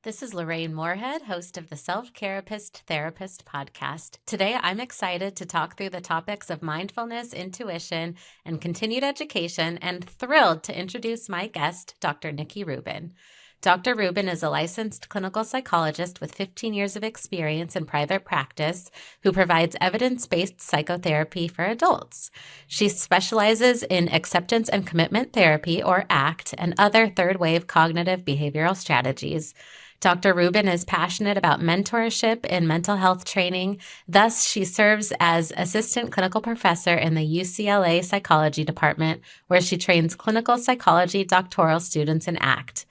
This is Lorraine Moorhead, host of the Self Careapist Therapist podcast. Today, I'm excited to talk through the topics of mindfulness, intuition, and continued education, and thrilled to introduce my guest, Dr. Nikki Rubin. Dr. Rubin is a licensed clinical psychologist with 15 years of experience in private practice who provides evidence-based psychotherapy for adults. She specializes in acceptance and commitment therapy, or ACT, and other third-wave cognitive behavioral strategies. Dr. Rubin is passionate about mentorship in mental health training. Thus, she serves as assistant clinical professor in the UCLA Psychology Department, where she trains clinical psychology doctoral students in ACT.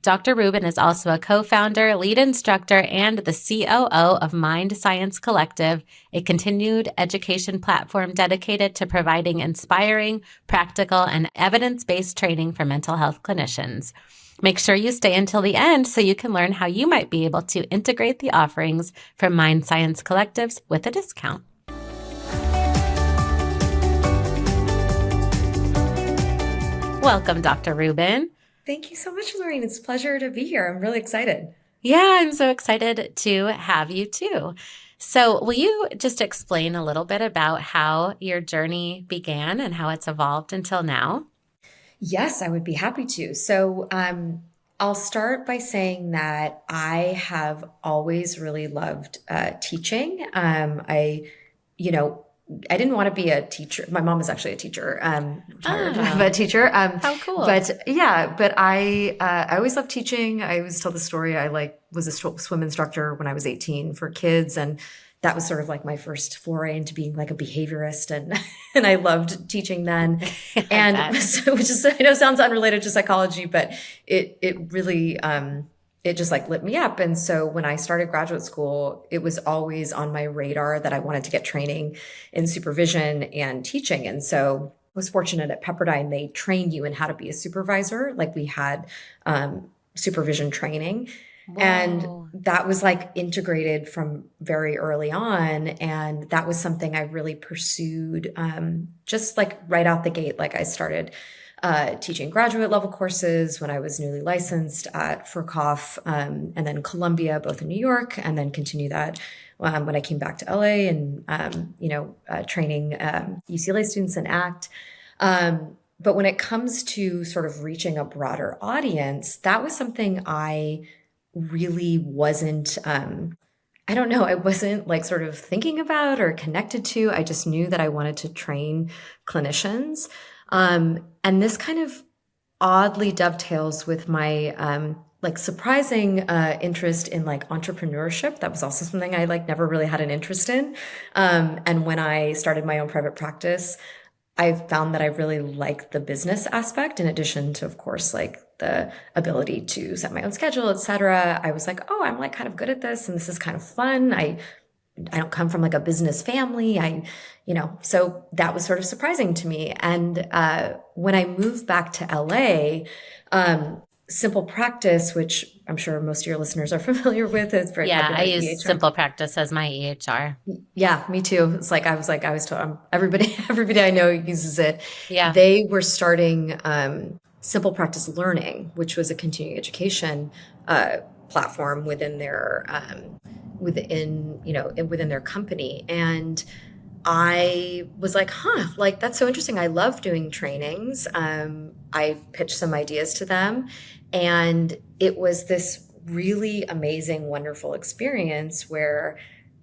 Dr. Rubin is also a co-founder, lead instructor, and the COO of MindScience Collective, a continued education platform dedicated to providing inspiring, practical, and evidence-based training for mental health clinicians. Make sure you stay until the end so you can learn how you might be able to integrate the offerings from MindScience Collectives with a discount. Welcome, Dr. Rubin. Thank you so much, Lorraine. It's a pleasure to be here. I'm really excited. Yeah, I'm so excited to have you too. So will you just explain a little bit about how your journey began and how it's evolved until now? Yes, I would be happy to. So I'll start by saying that I have always really loved teaching. I didn't want to be a teacher. My mom is actually a teacher, retired, but teacher. How cool. But I always loved teaching. I always tell the story. I was a swim instructor when I was 18 for kids, and that was sort of like my first foray into being like a behaviorist, and I loved teaching then. And so, which is, I know sounds unrelated to psychology, but it really it just like lit me up. And so when I started graduate school, it was always on my radar that I wanted to get training in supervision and teaching. And so I was fortunate at Pepperdine, they trained you in how to be a supervisor. Like we had supervision training. Whoa. And that was like integrated from very early on. And that was something I really pursued just like right out the gate. Like I started teaching graduate level courses when I was newly licensed at Furkhoff and then Columbia, both in New York, and then continue that when I came back to LA and, training UCLA students in ACT. But when it comes to sort of reaching a broader audience, that was something I really wasn't, I wasn't like sort of thinking about or connected to. I just knew that I wanted to train clinicians. And this kind of oddly dovetails with my like surprising interest in like entrepreneurship. That was also something I like never really had an interest in. And when I started my own private practice, I found that I really liked the business aspect in addition to, of course, like the ability to set my own schedule, et cetera. I was like, oh, I'm like kind of good at this and this is kind of fun. I don't come from like a business family. So that was sort of surprising to me. And when I moved back to LA, Simple Practice, which I'm sure most of your listeners are familiar with, is very popular. I use EHR. Simple Practice as my EHR. Yeah, me too. It's like I was told everybody I know uses it. Yeah, they were starting Simple Practice Learning, which was a continuing education platform within their within their company. And I was like, like that's so interesting. I love doing trainings. I pitched some ideas to them, and it was this really amazing, wonderful experience where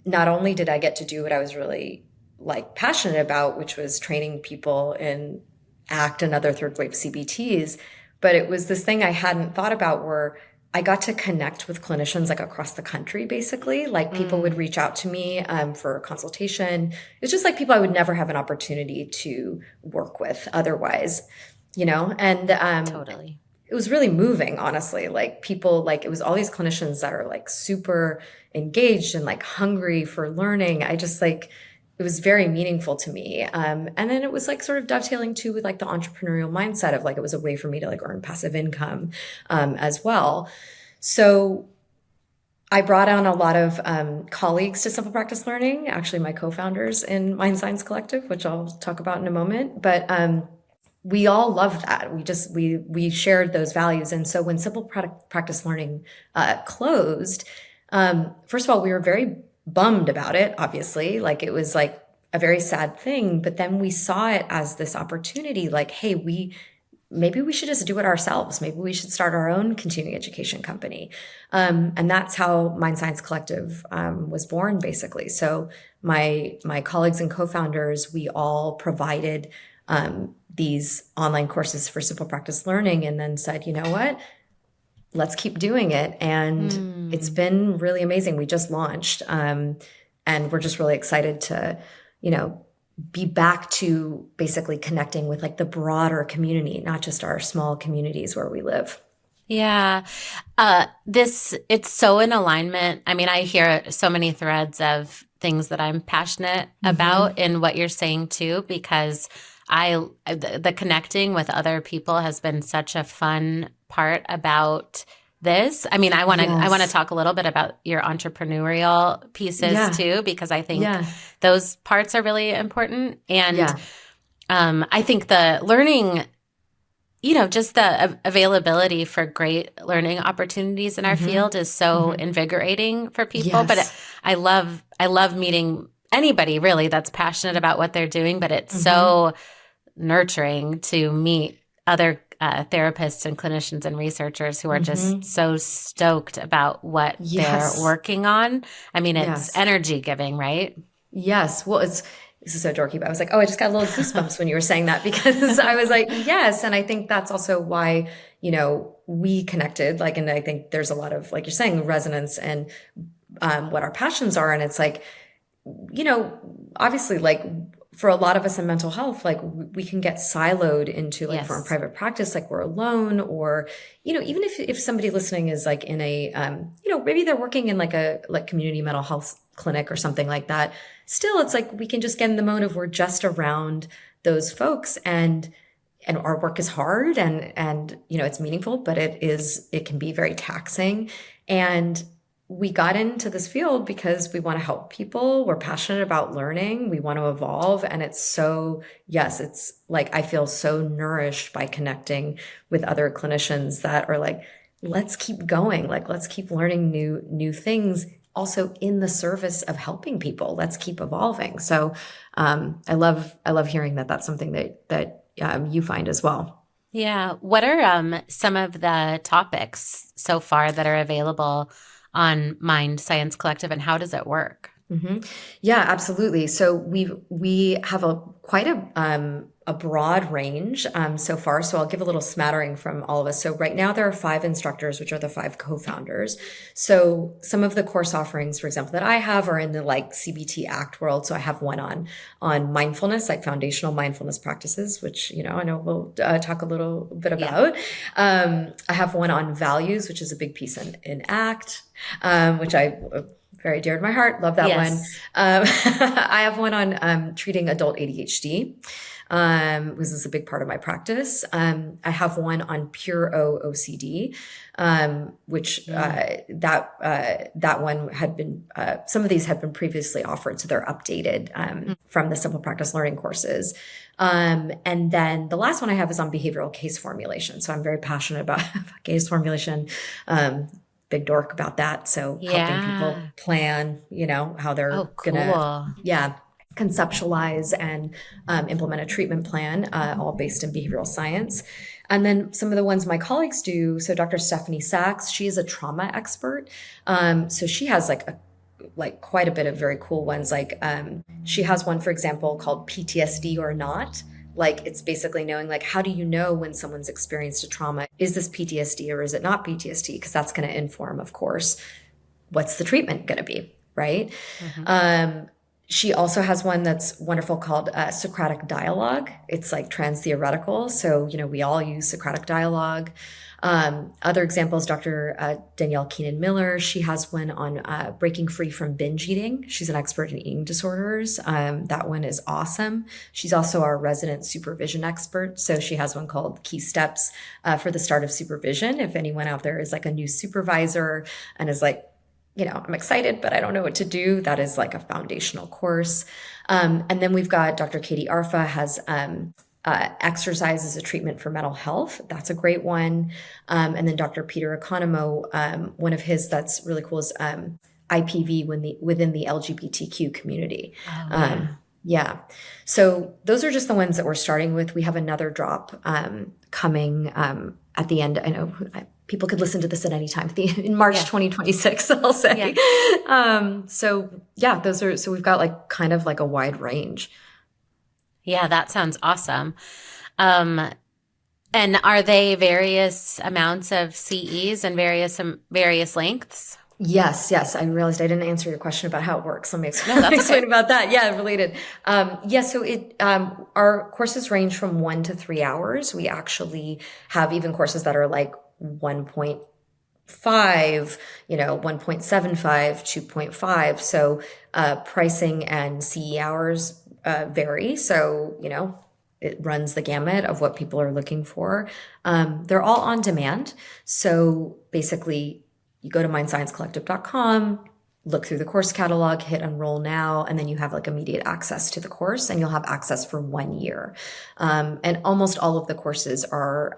not only did I get to do what I was really like passionate about, which was training people in ACT and other third wave CBTs, but it was this thing I hadn't thought about where I got to connect with clinicians like across the country, basically. Like people would reach out to me for a consultation. It's just like people I would never have an opportunity to work with otherwise, and totally. It was really moving, honestly. Like people, like it was all these clinicians that are like super engaged and like hungry for learning. I just like, it was very meaningful to me. And then it was like sort of dovetailing too with like the entrepreneurial mindset of like, it was a way for me to like earn passive income as well. So I brought on a lot of colleagues to Simple Practice Learning, actually my co-founders in MindScience Collective, which I'll talk about in a moment. But we all loved that. We shared those values. And so when Simple Practice Learning closed, first of all, we were very bummed about it, obviously. Like it was like a very sad thing, but then we saw it as this opportunity, like, hey, maybe we should just do it ourselves. Maybe we should start our own continuing education company. And that's how MindScience Collective was born, basically. So my colleagues and co-founders, we all provided these online courses for Simple Practice Learning, and then said, you know what? Let's keep doing it. And it's been really amazing. We just launched, and we're just really excited to, be back to basically connecting with like the broader community, not just our small communities where we live. Yeah. It's so in alignment. I mean, I hear so many threads of things that I'm passionate about in what you're saying too, because the connecting with other people has been such a fun part about this. I mean, I want to talk a little bit about your entrepreneurial pieces too, because I think those parts are really important. And I think the learning, just the availability for great learning opportunities in our field is so invigorating for people. But I love meeting anybody really that's passionate about what they're doing, but it's so nurturing to meet other therapists and clinicians and researchers who are just so stoked about what they're working on. I mean, it's energy giving, right? Yes. Well, this is so dorky, but I was like, oh, I just got a little goosebumps when you were saying that, because I was like, yes. And I think that's also why, we connected, like, and I think there's a lot of, like you're saying, resonance and what our passions are. And it's like, obviously, like, for a lot of us in mental health, like we can get siloed into like for our private practice, like we're alone, or, even if somebody listening is like in a, maybe they're working in like a community mental health clinic or something like that. Still, it's like, we can just get in the mode of we're just around those folks, and our work is hard and, it's meaningful, but it can be very taxing. And we got into this field because we want to help people. We're passionate about learning. We want to evolve. And it's like, I feel so nourished by connecting with other clinicians that are like, let's keep going. Like, let's keep learning new things, also in the service of helping people. Let's keep evolving. So, I love hearing that that's something that you find as well. Yeah. What are some of the topics so far that are available on MindScience Collective, and how does it work? Yeah, absolutely. So we have quite a broad range so far. So I'll give a little smattering from all of us. So right now there are 5 instructors, which are the 5 co-founders. So some of the course offerings, for example, that I have are in the like CBT ACT world. So I have one on mindfulness, like foundational mindfulness practices, which, I know we'll talk a little bit about. I have one on values, which is a big piece in ACT, which I very dear to my heart. Love that one. I have one on treating adult ADHD. This is a big part of my practice. I have one on pure OCD, which that one had been, some of these had been previously offered, so they're updated from the Simple Practice Learning courses. And then the last one I have is on behavioral case formulation. So I'm very passionate about case formulation. Big dork about that. So helping people plan, how they're gonna, conceptualize and implement a treatment plan, all based in behavioral science. And then some of the ones my colleagues do. So Dr. Stephanie Sachs, she is a trauma expert. So she has like quite a bit of very cool ones. Like she has one, for example, called PTSD or Not. Like, it's basically knowing, like, how do you know when someone's experienced a trauma? Is this PTSD or is it not PTSD? Because that's going to inform, of course, what's the treatment going to be, right? She also has one that's wonderful called Socratic Dialogue. It's like trans-theoretical. So, we all use Socratic Dialogue. Other examples, Dr. Danielle Keenan-Miller, she has one on breaking free from binge eating. She's an expert in eating disorders. That one is awesome. She's also our resident supervision expert. So she has one called Key Steps for the Start of Supervision. If anyone out there is like a new supervisor and is like, I'm excited, but I don't know what to do, that is like a foundational course. And then we've got Dr. Katie Arfa has exercise as a treatment for mental health. That's a great one. And then Dr. Peter Economou, one of his that's really cool is IPV within the LGBTQ community. Oh, yeah. Yeah. So those are just the ones that we're starting with. We have another drop coming at the end. I know people could listen to this at any time in March 2026, I'll say. Yeah. So yeah, so we've got like kind of like a wide range. Yeah, that sounds awesome. And are they various amounts of CEs and various lengths? Yes. I realized I didn't answer your question about how it works. Let me explain, okay. about that. Yeah, related. So our courses range from 1 to 3 hours. We actually have even courses that are like 1.5, 1.75, 2.5. So pricing and CE hours vary. So, it runs the gamut of what people are looking for. They're all on demand. So basically, you go to MindScienceCollective.com, look through the course catalog, hit enroll now, and then you have like immediate access to the course, and you'll have access for 1 year. And almost all of the courses are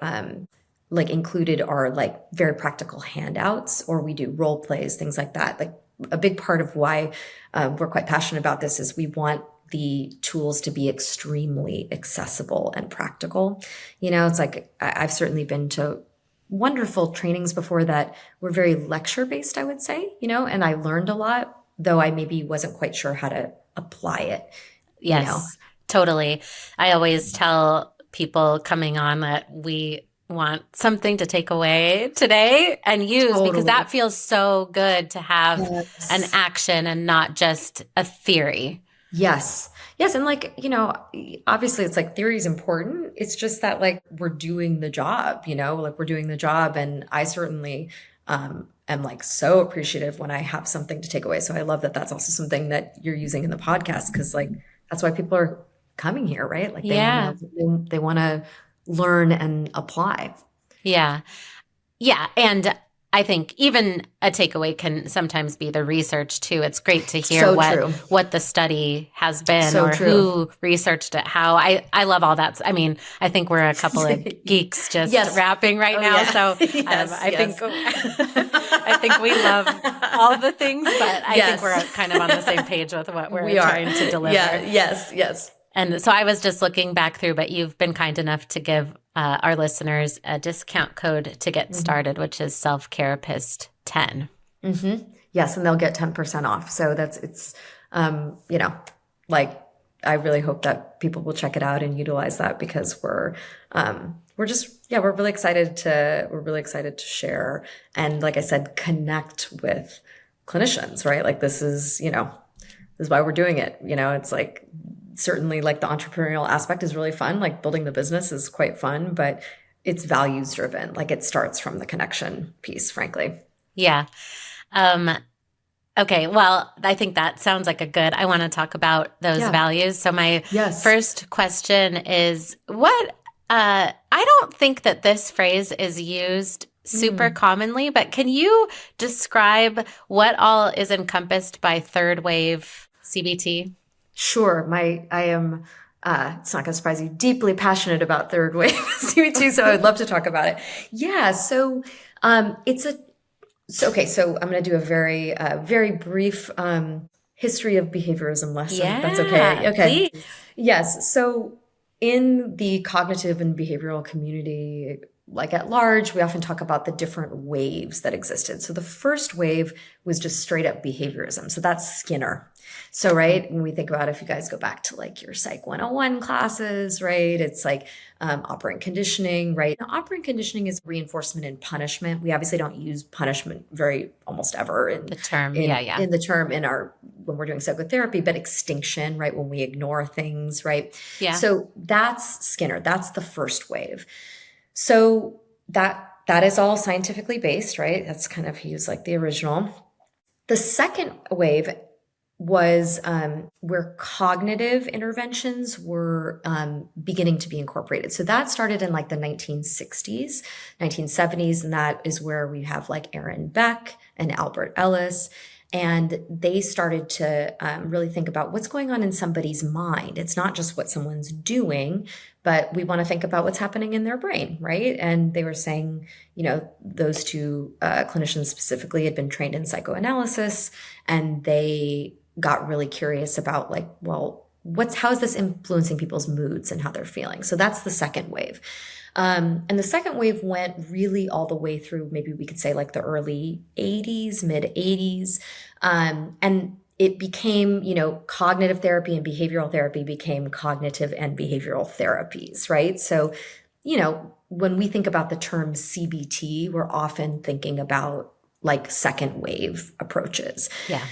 included are like very practical handouts, or we do role plays, things like that. Like a big part of why we're quite passionate about this is we want the tools to be extremely accessible and practical. It's like I've certainly been to wonderful trainings before that were very lecture based, I would say, and I learned a lot, though I maybe wasn't quite sure how to apply it. Yes, totally. I always tell people coming on that we want something to take away today and use because that feels so good to have an action and not just a theory. Yes. And obviously it's like theory is important. It's just that like we're doing the job, like we're doing the job. And I certainly am like so appreciative when I have something to take away. So I love that that's also something that you're using in the podcast, because like that's why people are coming here, right? Like they want to learn and apply. Yeah. And I think even a takeaway can sometimes be the research too. It's great to hear what the study has been who researched it, how. I love all that. I mean, I think we're a couple of geeks just rapping right now. Yeah. So I think we love all the things, but I think we're kind of on the same page with what we're trying to deliver. Yeah. Yes. And so I was just looking back through, but you've been kind enough to give our listeners a discount code to get started, which is Self Careapist 10. Mm-hmm. Yes, and they'll get 10% off. So I really hope that people will check it out and utilize that, because we're really excited to share and, like I said, connect with clinicians, right? Like this is why we're doing it. It's like, certainly like the entrepreneurial aspect is really fun. Like building the business is quite fun, but it's values driven. Like it starts from the connection piece, frankly. Yeah. Okay. Well, I think that sounds like I want to talk about those values. So my first question is I don't think that this phrase is used super commonly, but can you describe what all is encompassed by third wave CBT? Sure. I am, it's not going to surprise you, deeply passionate about third wave CBT, so I would love to talk about it. Yeah. So, so I'm going to do a very, very brief, history of behaviorism lesson. If that's okay. Okay. Please. Yes. So in the cognitive and behavioral community, like at large, we often talk about the different waves that existed. So the first wave was just straight up behaviorism. So that's Skinner. So, right, when we think about, if you guys go back to like your Psych 101 classes, right, it's like operant conditioning, right? Now, operant conditioning is reinforcement and punishment. We obviously don't use punishment almost ever in the term, in the term when we're doing psychotherapy, but extinction, right, when we ignore things, right? Yeah. So that's Skinner. That's the first wave. So that is all scientifically based, right? That's kind of, he was like the original. The second wave was where cognitive interventions were beginning to be incorporated. So that started in like the 1960s, 1970s, and that is where we have like Aaron Beck and Albert Ellis. And they started to really think about what's going on in somebody's mind. It's not just what someone's doing, but we want to think about what's happening in their brain, right? And they were saying, those two clinicians specifically had been trained in psychoanalysis, and they got really curious about like, well, how is this influencing people's moods and how they're feeling? So that's the second wave. And the second wave went really all the way through, maybe we could say like the early 80s, mid 80s. And it became, cognitive therapy and behavioral therapy became cognitive and behavioral therapies, right? So, when we think about the term CBT, we're often thinking about like second wave approaches. Yeah.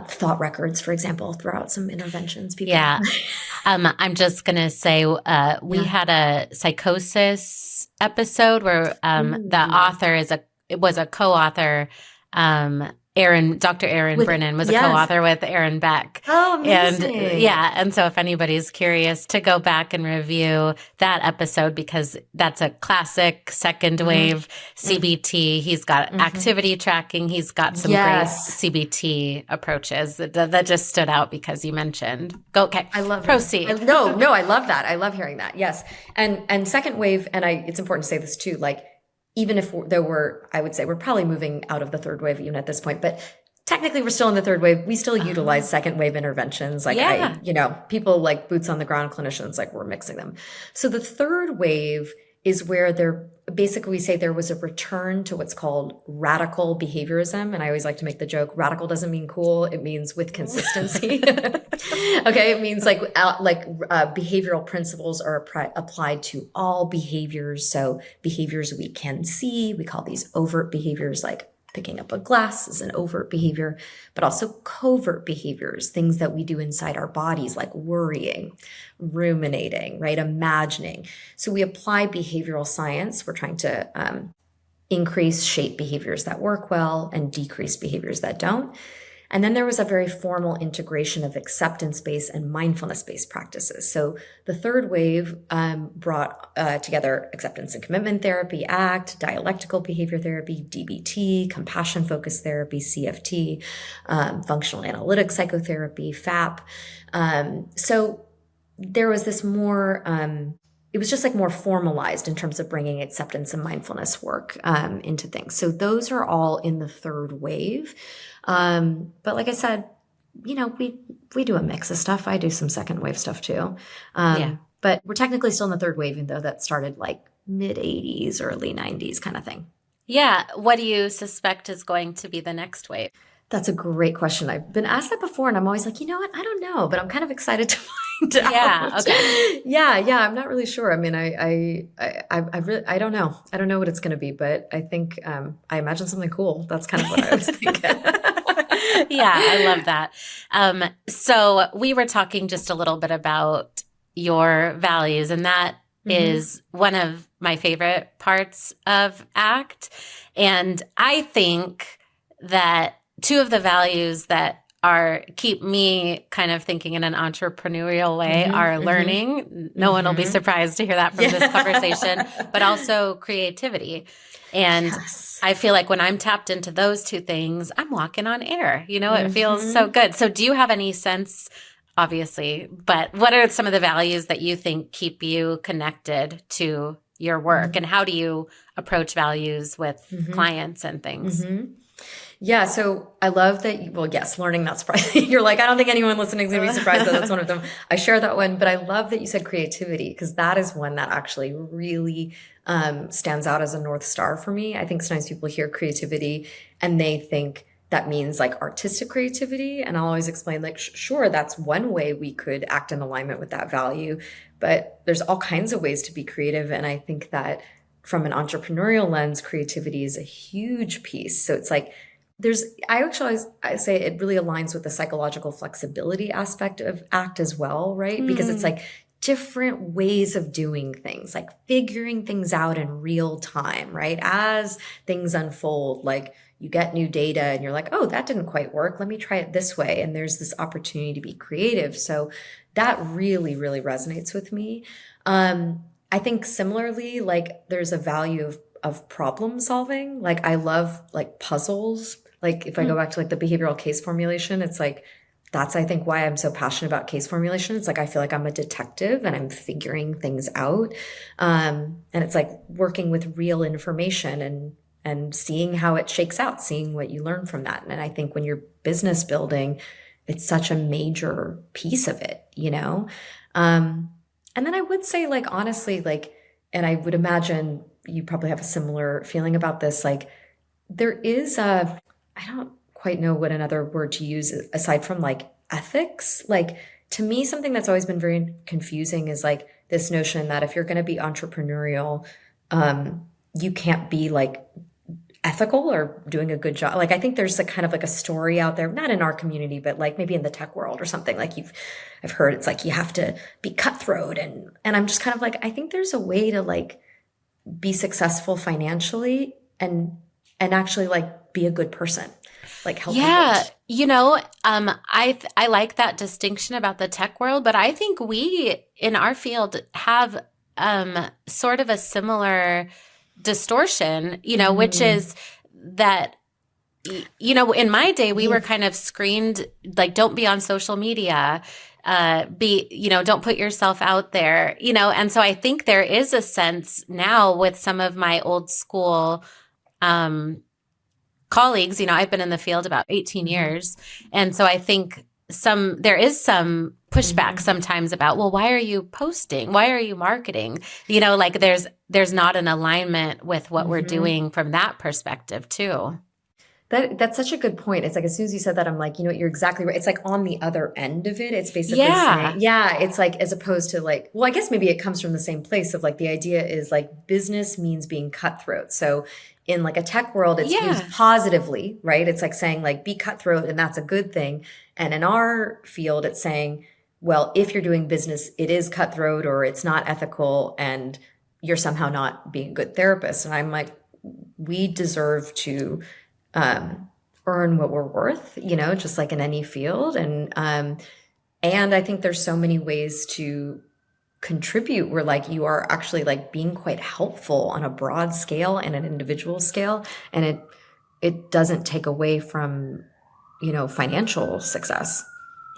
Thought records, for example, throughout some interventions. People. Yeah. I'm just going to say we had a psychosis episode where the author was a co-author. Dr. Erin Brennan was a co-author with Aaron Beck. Oh, amazing. And so if anybody's curious to go back and review that episode, because that's a classic second wave CBT. He's got activity tracking. He's got some great CBT approaches that just stood out because you mentioned. Okay. I love proceed. No, I love that. I love hearing that. Yes. And second wave, and it's important to say this too, like, even if I would say we're probably moving out of the third wave even at this point, but technically we're still in the third wave. We still utilize second wave interventions. Like people like boots on the ground clinicians, like we're mixing them. So the third wave is where we say there was a return to what's called radical behaviorism. And I always like to make the joke, radical doesn't mean cool. It means with consistency. Okay. It means behavioral principles are applied to all behaviors. So behaviors we can see, we call these overt behaviors, like picking up a glass is an overt behavior, but also covert behaviors, things that we do inside our bodies, like worrying, ruminating, right? Imagining. So we apply behavioral science. We're trying to increase, shape behaviors that work well and decrease behaviors that don't. And then there was a very formal integration of acceptance-based and mindfulness-based practices. So the third wave brought together acceptance and commitment therapy, ACT, dialectical behavior therapy, DBT, compassion-focused therapy, CFT, functional analytic psychotherapy, FAP. So there was this more, it was just like more formalized in terms of bringing acceptance and mindfulness work into things. So those are all in the third wave. But like I said, we do a mix of stuff. I do some second wave stuff too. But we're technically still in the third wave, even though that started like mid 80s, early 90s kind of thing. Yeah. What do you suspect is going to be the next wave? That's a great question. I've been asked that before, and I'm always like, you know what? I don't know, but I'm kind of excited to find out. Yeah. Okay. Yeah. I'm not really sure. I mean, I don't know. I don't know what it's going to be, but I think I imagine something cool. That's kind of what I was thinking. Yeah, I love that. So we were talking just a little bit about your values, and that is one of my favorite parts of ACT. And I think that two of the values that keep me kind of thinking in an entrepreneurial way are learning. No one will be surprised to hear that from this conversation, but also creativity. And I feel like when I'm tapped into those two things, I'm walking on air. It feels so good. So do you have any sense, obviously, but what are some of the values that you think keep you connected to your work? And how do you approach values with clients and things? Yeah. So I love that. Well, yes, learning, not surprising. You're like, I don't think anyone listening is going to be surprised that that's one of them. I share that one, but I love that you said creativity, because that is one that actually really stands out as a North Star for me. I think sometimes people hear creativity and they think that means like artistic creativity. And I'll always explain like, sure, that's one way we could act in alignment with that value, but there's all kinds of ways to be creative. And I think that from an entrepreneurial lens, creativity is a huge piece. So it's like, I say it really aligns with the psychological flexibility aspect of ACT as well, right? Because it's like different ways of doing things, like figuring things out in real time, right? As things unfold, like you get new data and you're like, oh, that didn't quite work. Let me try it this way. And there's this opportunity to be creative. So that really, really resonates with me. I think similarly, like there's a value of problem solving. Like I love like puzzles. Like if I go back to like the behavioral case formulation, it's like, that's, I think, why I'm so passionate about case formulation. It's like, I feel like I'm a detective and I'm figuring things out. And it's like working with real information and seeing how it shakes out, seeing what you learn from that. And I think when you're business building, it's such a major piece of it, you know? And then I would say, like, honestly, like, and I would imagine you probably have a similar feeling about this, like, there is I don't quite know what another word to use aside from like ethics. Like, to me, something that's always been very confusing is like this notion that if you're going to be entrepreneurial, you can't be like ethical or doing a good job. Like, I think there's a kind of like a story out there, not in our community, but like maybe in the tech world or something. Like I've heard it's like you have to be cutthroat, and I'm just kind of like, I think there's a way to like be successful financially and actually like be a good person, like help Yeah, others. I like that distinction about the tech world, but I think we in our field have sort of a similar distortion, which Mm, is that in my day we yeah. were kind of screened like don't be on social media, don't put yourself out there, and so I think there is a sense now with some of my old school colleagues, I've been in the field about 18 Mhm, years. And so I think there is some pushback mhm, sometimes about, well, why are you posting? Why are you marketing? Like there's not an alignment with what we're mhm. doing from that perspective too. That's such a good point. It's like as soon as you said that, I'm like, you're exactly right. It's like on the other end of it. It's basically saying, Yeah. yeah, it's like as opposed to like, well, I guess maybe it comes from the same place of like the idea is like business means being cutthroat. So in like a tech world, it's used Yeah. positively, right? It's like saying like be cutthroat and that's a good thing. And in our field, it's saying, well, if you're doing business, it is cutthroat or it's not ethical and you're somehow not being a good therapist. And I'm like, we deserve to um, earn what we're worth, just like in any field. And I think there's so many ways to contribute where like you are actually like being quite helpful on a broad scale and an individual scale. And it doesn't take away from, financial success.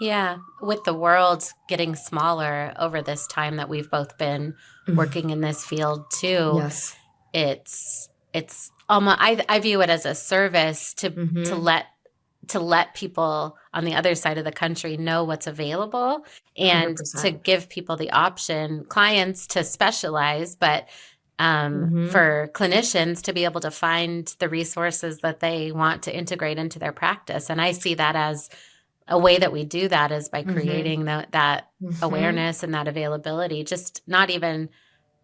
Yeah. With the world getting smaller over this time that we've both been Mm, working in this field too, yes. it's almost I view it as a service to Mm-hmm. let people on the other side of the country know what's available and to 100%. give people the option, clients to specialize, but Mm-hmm. for clinicians to be able to find the resources that they want to integrate into their practice. And I see that as a way that we do that is by Mm-hmm. creating that Mm-hmm. awareness and that availability, just not even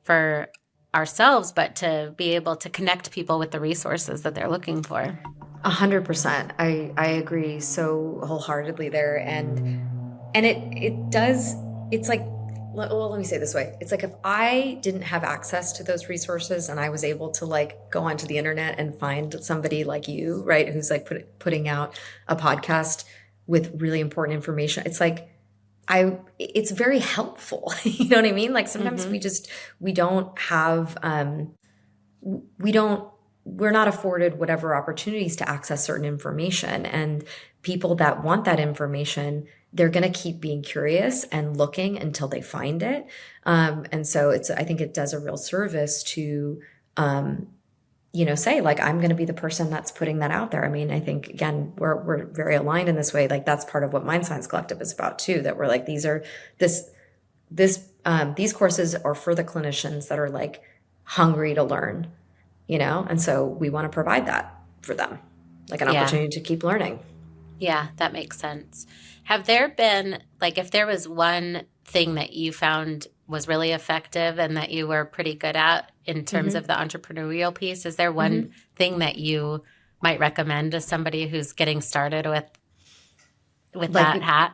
for ourselves, but to be able to connect people with the resources that they're looking for. 100%. I agree so wholeheartedly there. And it does, it's like, well, let me say it this way. It's like if I didn't have access to those resources and I was able to like go onto the internet and find somebody like you, right, who's like putting out a podcast with really important information, it's like it's very helpful. You know what I mean? Like sometimes Mm-hmm. we don't have we don't we're not afforded whatever opportunities to access certain information, and people that want that information, they're going to keep being curious and looking until they find it. And so I think it does a real service to um, say like I'm going to be the person that's putting that out there. I mean, I think again we're very aligned in this way. Like that's part of what MindScience Collective is about too, that we're like these courses are for the clinicians that are like hungry to learn, and so we want to provide that for them, like an Yeah. opportunity to keep learning. Yeah, that makes sense. Have there been, like, if there was one thing that you found was really effective and that you were pretty good at in terms of Hmm. the entrepreneurial piece, is there one Hmm. thing that you might recommend to somebody who's getting started with Like, that hat?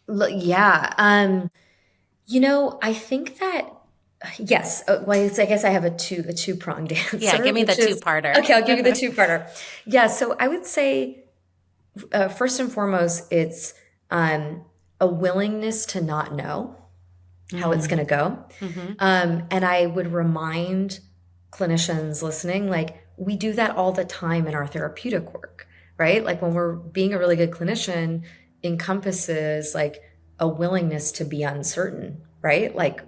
yeah. I think that yes. Well, I guess I have a two-pronged Yeah, answer, give me the which is two-parter. okay. I'll give you the two-parter. Yeah. So I would say first and foremost, it's a willingness to not know how it's going to go. Mm-hmm. And I would remind clinicians listening, like we do that all the time in our therapeutic work, right? Like when we're being a really good clinician encompasses like a willingness to be uncertain, right? Like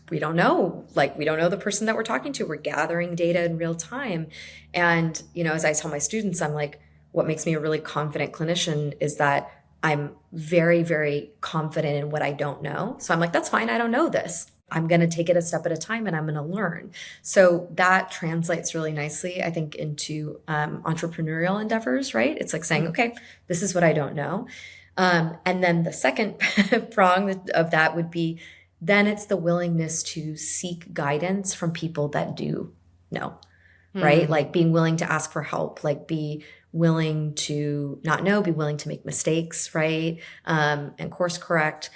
we don't know the person that we're talking to. We're gathering data in real time. And, as I tell my students, I'm like, what makes me a really confident clinician is that I'm very, very confident in what I don't know. So I'm like, that's fine. I don't know this. I'm going to take it a step at a time and I'm going to learn. So that translates really nicely, I think, into entrepreneurial endeavors, right? It's like saying, okay, this is what I don't know. And then the second prong of that would be then it's the willingness to seek guidance from people that do know, right? Like being willing to ask for help, like be willing to not know, be willing to make mistakes, right? And course correct.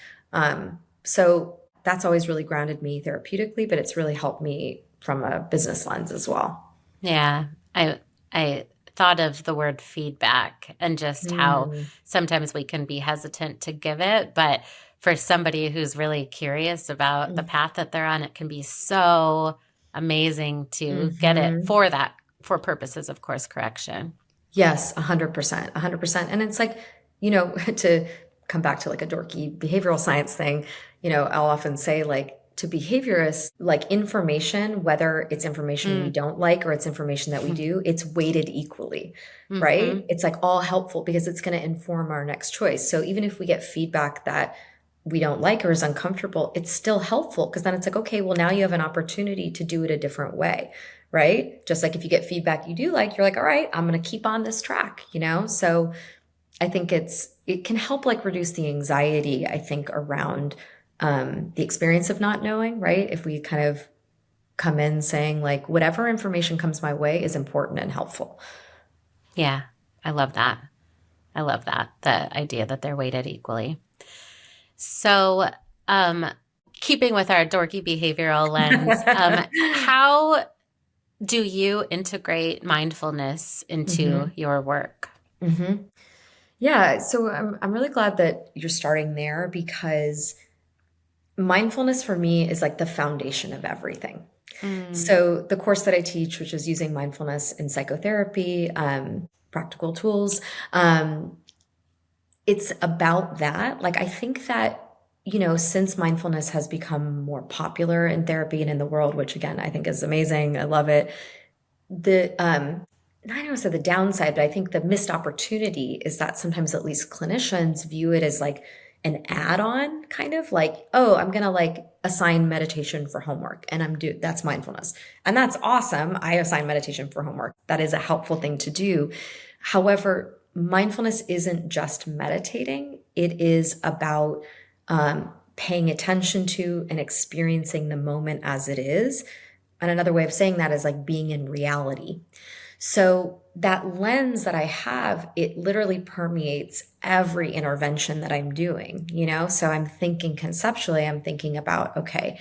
So that's always really grounded me therapeutically, but it's really helped me from a business lens as well. Yeah. I thought of the word feedback and just how sometimes we can be hesitant to give it, but for somebody who's really curious about the path that they're on, it can be so amazing to get it for purposes of course correction. Yes, 100%, 100%. And it's like, to come back to like a dorky behavioral science thing, I'll often say like to behaviorists, like information, whether it's information we don't like or it's information that we do, it's weighted equally, right? It's like all helpful because it's going to inform our next choice. So even if we get feedback that we don't like or is uncomfortable, it's still helpful because then it's like, okay, well, now you have an opportunity to do it a different way, right? Just like if you get feedback you do like, you're like, all right, I'm going to keep on this track, So I think it can help like reduce the anxiety, I think, around the experience of not knowing, right? If we kind of come in saying like, whatever information comes my way is important and helpful. Yeah, I love that. I love that. The idea that they're weighted equally. So, keeping with our dorky behavioral lens, how do you integrate mindfulness into your work? Yeah, so I'm really glad that you're starting there because mindfulness for me is like the foundation of everything. So the course that I teach, which is using mindfulness in psychotherapy, practical tools, it's about that. Like, I think that, since mindfulness has become more popular in therapy and in the world, which again, I think is amazing. I love it. I don't want to say the downside, but I think the missed opportunity is that sometimes at least clinicians view it as like an add-on kind of like, oh, I'm going to like assign meditation for homework and that's mindfulness. And that's awesome. I assign meditation for homework. That is a helpful thing to do. However, mindfulness isn't just meditating. It is about paying attention to and experiencing the moment as it is. And another way of saying that is like being in reality. So that lens that I have, it literally permeates every intervention that I'm doing, So I'm thinking conceptually, I'm thinking about, okay,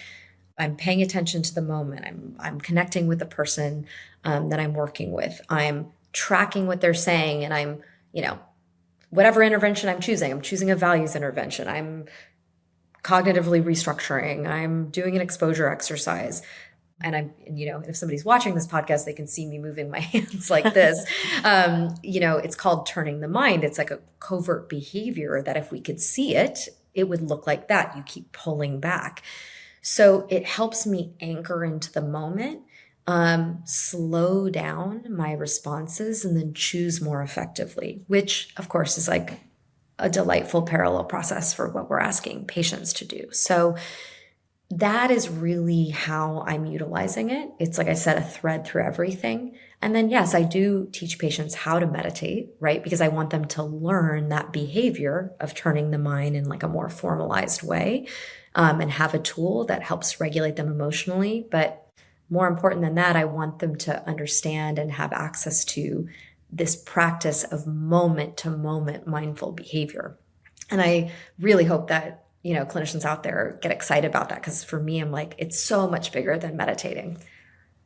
I'm paying attention to the moment. I'm connecting with the person that I'm working with. I'm tracking what they're saying and I'm, whatever intervention I'm choosing a values intervention. I'm cognitively restructuring. I'm doing an exposure exercise. And if somebody's watching this podcast, they can see me moving my hands like this. It's called turning the mind. It's like a covert behavior that if we could see it, it would look like that. You keep pulling back. So it helps me anchor into the moment, slow down my responses, and then choose more effectively, which of course is like a delightful parallel process for what we're asking patients to do. So that is really how I'm utilizing it. It's like I said, a thread through everything. And then, yes, I do teach patients how to meditate, right? Because I want them to learn that behavior of turning the mind in like a more formalized way, and have a tool that helps regulate them emotionally. But more important than that, I want them to understand and have access to this practice of moment to moment mindful behavior. And I really hope that clinicians out there get excited about that because for me, I'm like, it's so much bigger than meditating.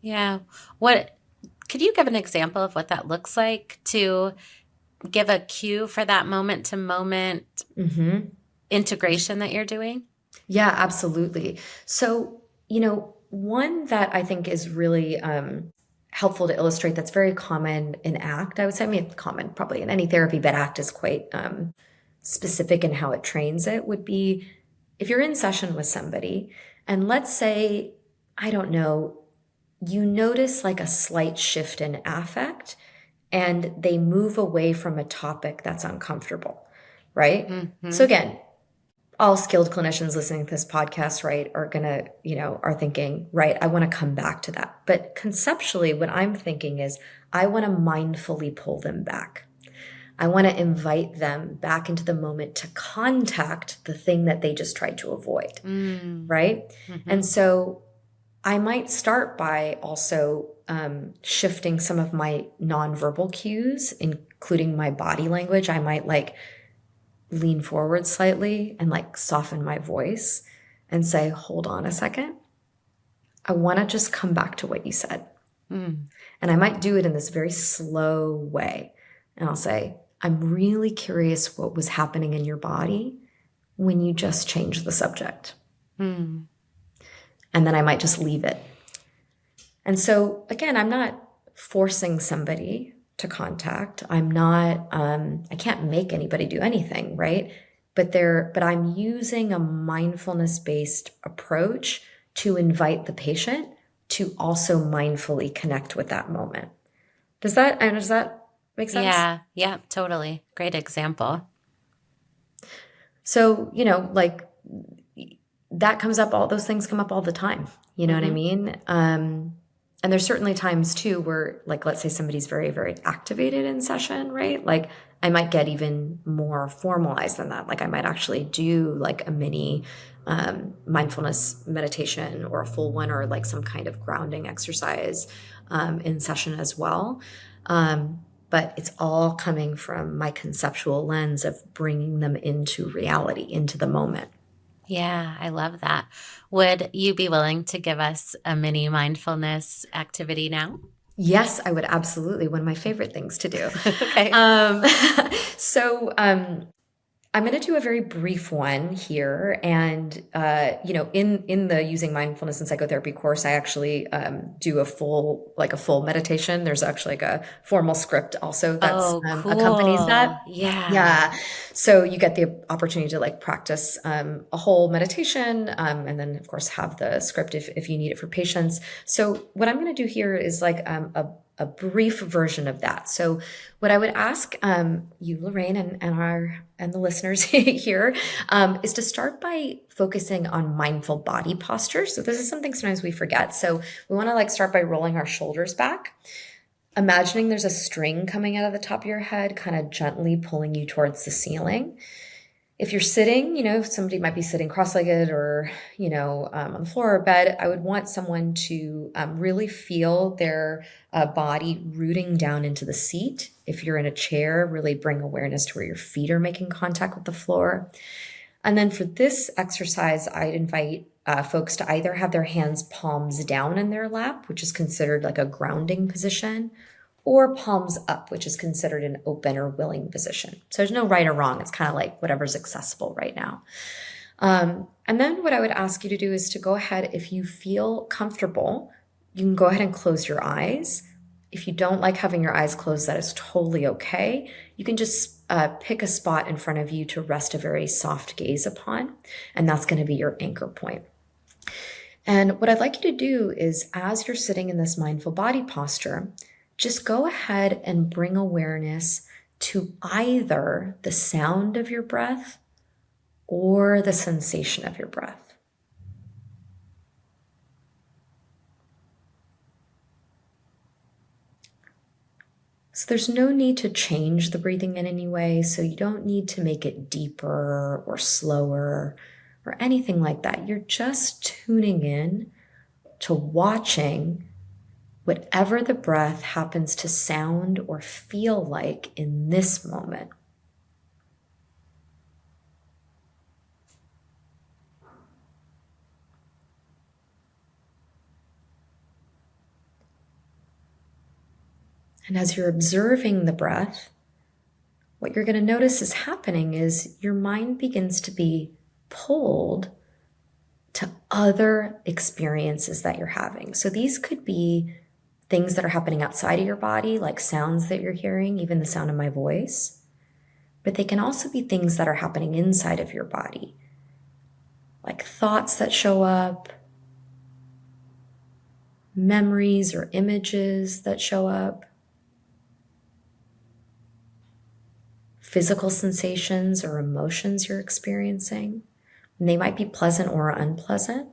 Yeah. Could you give an example of what that looks like to give a cue for that moment to moment integration that you're doing? Yeah, absolutely. So, one that I think is really helpful to illustrate that's very common in ACT, I would say. I mean, common probably in any therapy, but ACT is quite specific in how it trains it, would be if you're in session with somebody and let's say, I don't know, you notice like a slight shift in affect and they move away from a topic that's uncomfortable, right? Mm-hmm. So again, all skilled clinicians listening to this podcast, right, are gonna, are thinking, right, I want to come back to that. But conceptually, what I'm thinking is I want to mindfully pull them back. I want to invite them back into the moment to contact the thing that they just tried to avoid, right? Mm-hmm. And so I might start by also shifting some of my nonverbal cues, including my body language. I might like lean forward slightly and like soften my voice and say, hold on a second. I want to just come back to what you said. And I might do it in this very slow way. And I'll say, I'm really curious what was happening in your body when you just changed the subject. And then I might just leave it. And so again, I'm not forcing somebody to contact. I'm not, I can't make anybody do anything, right? But I'm using a mindfulness-based approach to invite the patient to also mindfully connect with that moment. Does that make sense? Yeah, totally. Great example. So, like that comes up, all those things come up all the time. You know what I mean? And there's certainly times too where, like, let's say somebody's very, very activated in session, right? Like I might get even more formalized than that. Like I might actually do like a mini mindfulness meditation or a full one, or like some kind of grounding exercise in session as well. But it's all coming from my conceptual lens of bringing them into reality, into the moment. Yeah, I love that. Would you be willing to give us a mini mindfulness activity now? Yes, I would absolutely. One of my favorite things to do. Okay. So I'm going to do a very brief one here. And, in the Using Mindfulness in Psychotherapy course, I actually do a full meditation. There's actually like a formal script also that's Cool. accompanies that. Yeah. Yeah. So you get the opportunity to like practice a whole meditation, and then of course have the script if you need it for patients. So what I'm going to do here is like a brief version of that. So what I would ask you, Lorraine, and the listeners here is to start by focusing on mindful body posture. So this is something sometimes we forget. So we want to like start by rolling our shoulders back, imagining there's a string coming out of the top of your head, kind of gently pulling you towards the ceiling. If you're sitting, somebody might be sitting cross-legged or, on the floor or bed, I would want someone to really feel their body rooting down into the seat. If you're in a chair, really bring awareness to where your feet are making contact with the floor. And then for this exercise, I'd invite folks to either have their hands palms down in their lap, which is considered like a grounding position, or palms up, which is considered an open or willing position. So there's no right or wrong. It's kind of like whatever's accessible right now. And then what I would ask you to do is to go ahead, if you feel comfortable, you can go ahead and close your eyes. If you don't like having your eyes closed, that is totally okay. You can just pick a spot in front of you to rest a very soft gaze upon, and that's going to be your anchor point. And what I'd like you to do is, as you're sitting in this mindful body posture, just go ahead and bring awareness to either the sound of your breath or the sensation of your breath. So there's no need to change the breathing in any way. So you don't need to make it deeper or slower or anything like that. You're just tuning in to watching whatever the breath happens to sound or feel like in this moment. And as you're observing the breath, what you're going to notice is happening is your mind begins to be pulled to other experiences that you're having. So these could be things that are happening outside of your body, like sounds that you're hearing, even the sound of my voice. But they can also be things that are happening inside of your body, like thoughts that show up, memories or images that show up, physical sensations or emotions you're experiencing. And they might be pleasant or unpleasant.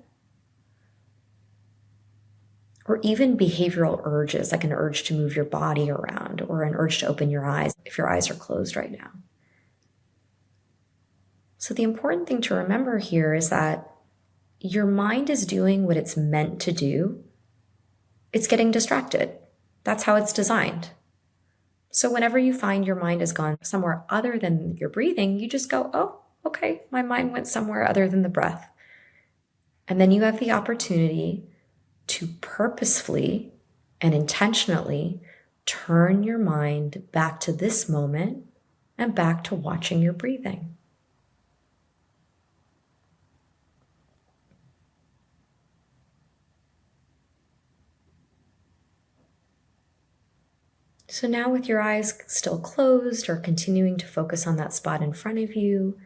Or even behavioral urges, like an urge to move your body around or an urge to open your eyes if your eyes are closed right now. So the important thing to remember here is that your mind is doing what it's meant to do. It's getting distracted. That's how it's designed. So whenever you find your mind has gone somewhere other than your breathing, you just go, oh, okay, my mind went somewhere other than the breath. And then you have the opportunity to purposefully and intentionally turn your mind back to this moment and back to watching your breathing. So now with your eyes still closed or continuing to focus on that spot in front of you,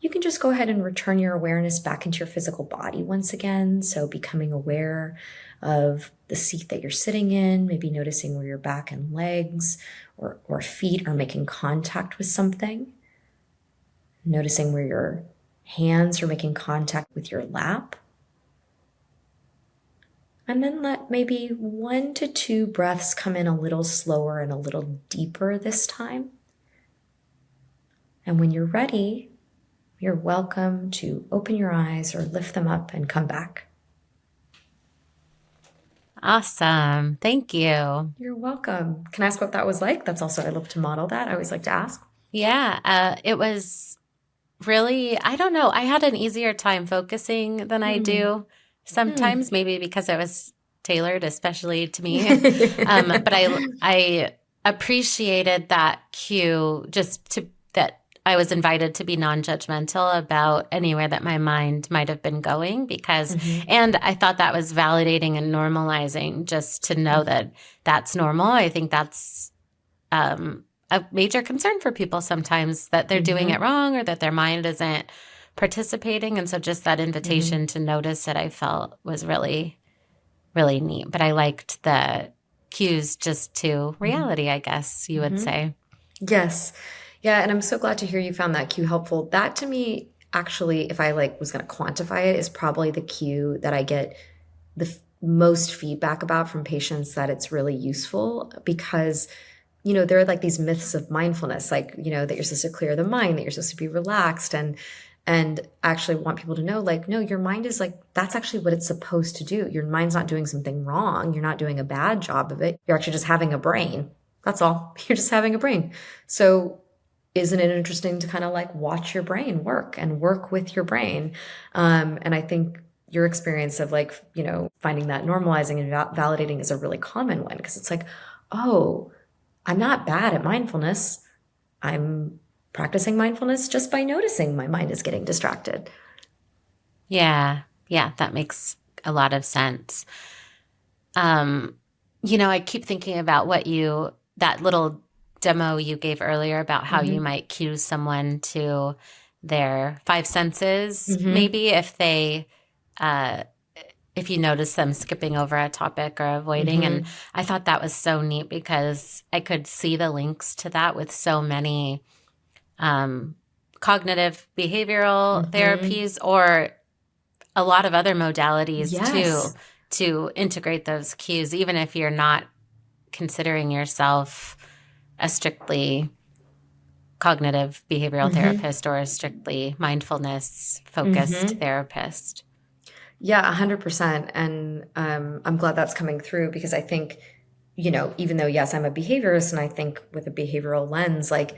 you can just go ahead and return your awareness back into your physical body once again. So becoming aware of the seat that you're sitting in, maybe noticing where your back and legs or feet are making contact with something. Noticing where your hands are making contact with your lap. And then let maybe 1 to 2 breaths come in a little slower and a little deeper this time. And when you're ready, you're welcome to open your eyes or lift them up and come back. Awesome. Thank you. You're welcome. Can I ask what that was like? That's also, I love to model that. I always like to ask. Yeah, it was really, I don't know, I had an easier time focusing than I do sometimes, maybe because it was tailored especially to me. But I appreciated that cue that I was invited to be non-judgmental about anywhere that my mind might have been going and I thought that was validating and normalizing just to know that that's normal. I think that's a major concern for people sometimes, that they're doing it wrong or that their mind isn't participating. And so just that invitation to notice it, I felt was really, really neat. But I liked the cues just to reality, I guess you would say. Yes. Yeah. And I'm so glad to hear you found that cue helpful. That to me, actually, if I was going to quantify it, is probably the cue that I get the most feedback about from patients, that it's really useful because there are like these myths of mindfulness, like, that you're supposed to clear the mind, that you're supposed to be relaxed and actually want people to know, like, no, your mind is like, that's actually what it's supposed to do. Your mind's not doing something wrong. You're not doing a bad job of it. You're actually just having a brain. That's all. You're just having a brain. So isn't it interesting to kind of like watch your brain work and work with your brain? And I think your experience of like, finding that normalizing and validating is a really common one, because it's like, oh, I'm not bad at mindfulness. I'm practicing mindfulness just by noticing my mind is getting distracted. Yeah, that makes a lot of sense. I keep thinking about that little demo you gave earlier about how you might cue someone to their 5 senses, maybe if you notice them skipping over a topic or avoiding. And I thought that was so neat because I could see the links to that with so many cognitive behavioral therapies or a lot of other modalities too, to integrate those cues, even if you're not considering yourself a strictly cognitive behavioral therapist or a strictly mindfulness focused therapist. Yeah, 100%. And I'm glad that's coming through, because I think, even though, yes, I'm a behaviorist, and I think with a behavioral lens, like